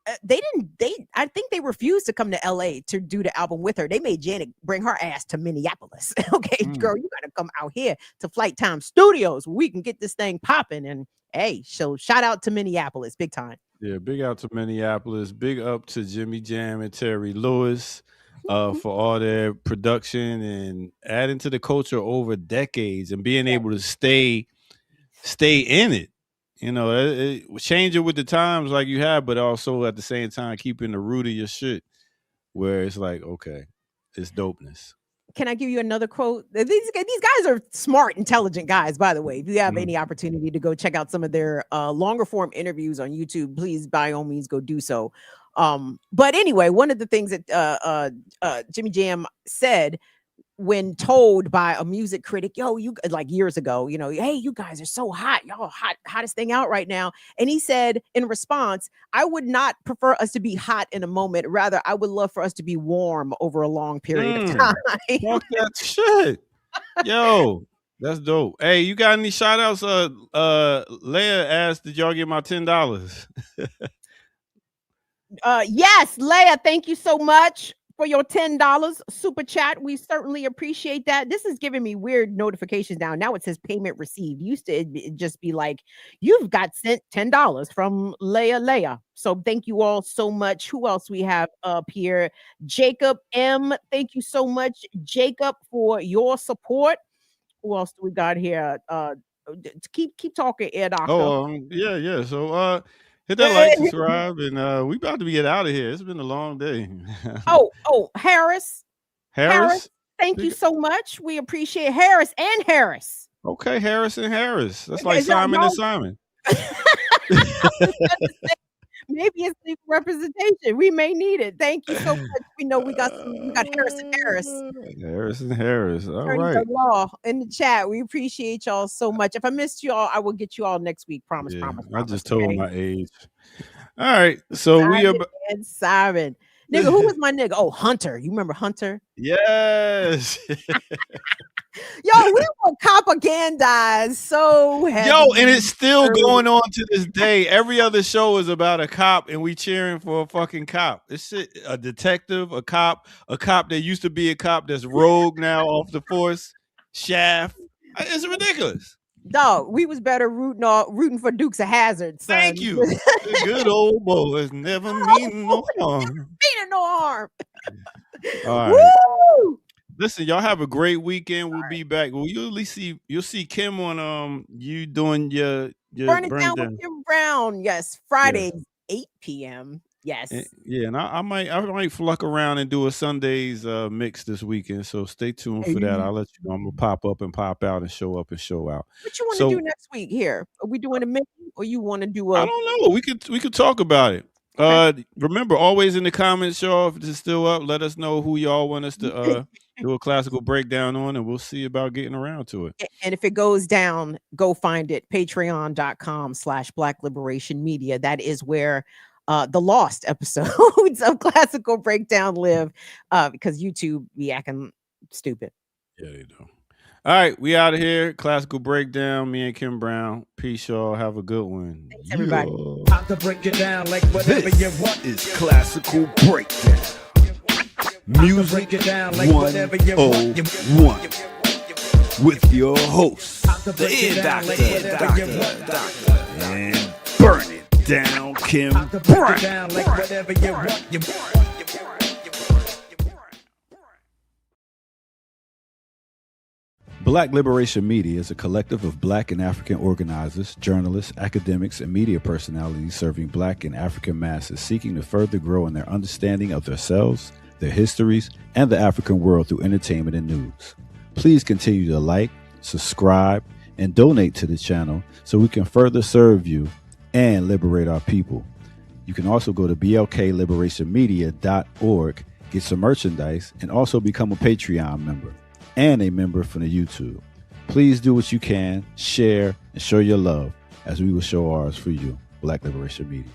I think they refused to come to LA to do the album with her. They made Janet bring her ass to Minneapolis. Okay, girl, you gotta come out here to Flight Time Studios where we can get this thing popping. And hey, so shout out to Minneapolis, big time. Yeah, big out to Minneapolis. Big up to Jimmy Jam and Terry Lewis for all their production and adding to the culture over decades and being able to stay in it. You know, change it with the times like you have, but also at the same time keeping the root of your shit where it's like, okay, it's dopeness. Can I give you another quote? These guys are smart, intelligent guys, by the way. If you have any opportunity to go check out some of their longer form interviews on YouTube, please, by all means, go do so. But anyway, one of the things that Jimmy Jam said when told by a music critic, yo, you like years ago, you know, hey, you guys are so hot, y'all hottest thing out right now. And he said in response, I would not prefer us to be hot in a moment. Rather, I would love for us to be warm over a long period of time. Fuck that shit. Yo, that's dope. Hey, you got any shout outs? Leia asked, did y'all get my $10? Yes, Leia, thank you so much for your $10 super chat. We certainly appreciate that. This is giving me weird notifications now. Now it says payment received. Used to it just be like, you've got sent $10 from Leia. So thank you all so much. Who else we have up here? Jacob M. Thank you so much, Jacob, for your support. Who else do we got here? Keep talking, Air Doctor. Oh, yeah. So hit that like, subscribe, and we about to get out of here. It's been a long day. oh, Harris. Harris, thank you so much. We appreciate Harris and Harris. Okay, Harris and Harris. That's like Simon and Simon. Maybe it's legal representation. We may need it. Thank you so much. We know we got Harris and Harris. Harris and Harris. All right. The law in the chat. We appreciate y'all so much. If I missed y'all, I will get you all next week. Promise. I just told my age. All right. So Simon. Nigga, who was my nigga? Oh, Hunter. You remember Hunter? Yes. Yo, we were propagandized so heavy. Yo, and it's still going on to this day. Every other show is about a cop, and we cheering for a fucking cop. It's a detective, a cop that used to be a cop that's rogue now off the force. Shaft. It's ridiculous. Dog, we was better rooting for Dukes of Hazzard. Son. Thank you. The good old boys never mean no harm. Meaning no harm. All right. Woo! Listen, y'all have a great weekend. We'll be back. Well, you'll see Kim on you doing your Burn It Down with Kim Brownn. Yes, Fridays 8 p.m. Yes. And I might fluck around and do a Sundays mix this weekend. So stay tuned for that. I'll let you know. I'm gonna pop up and pop out and show up and show out. What you want to do next week here? Are we doing a mix or you want to do a? I don't know. We could talk about it. Remember, always in the comments, y'all, if it's still up, let us know who y'all want us to do a classical breakdown on, and we'll see about getting around to it. And if it goes down, go find it. Patreon.com/Black Liberation Media. That is where the lost episodes of Classical Breakdown live, because YouTube be acting stupid. Yeah, they do. All right, we out of here. Classical Breakdown, me and Kim Brownn. Peace, y'all. Have a good one. Thanks, everybody. I can break it down like whatever you want. Is Classical Breakdown. Music 101 with your host, the Ear Doctor, and Burn It Down, Kim Brownn. Black Liberation Media is a collective of Black and African organizers, journalists, academics, and media personalities serving Black and African masses seeking to further grow in their understanding of themselves, their histories, and the African world through entertainment and news. Please continue to like, subscribe, and donate to the channel so we can further serve you and liberate our people. You can also go to blkliberationmedia.org, get some merchandise, and also become a Patreon member and a member from the YouTube. Please do what you can, share, and show your love as we will show ours for you. Black Liberation Media.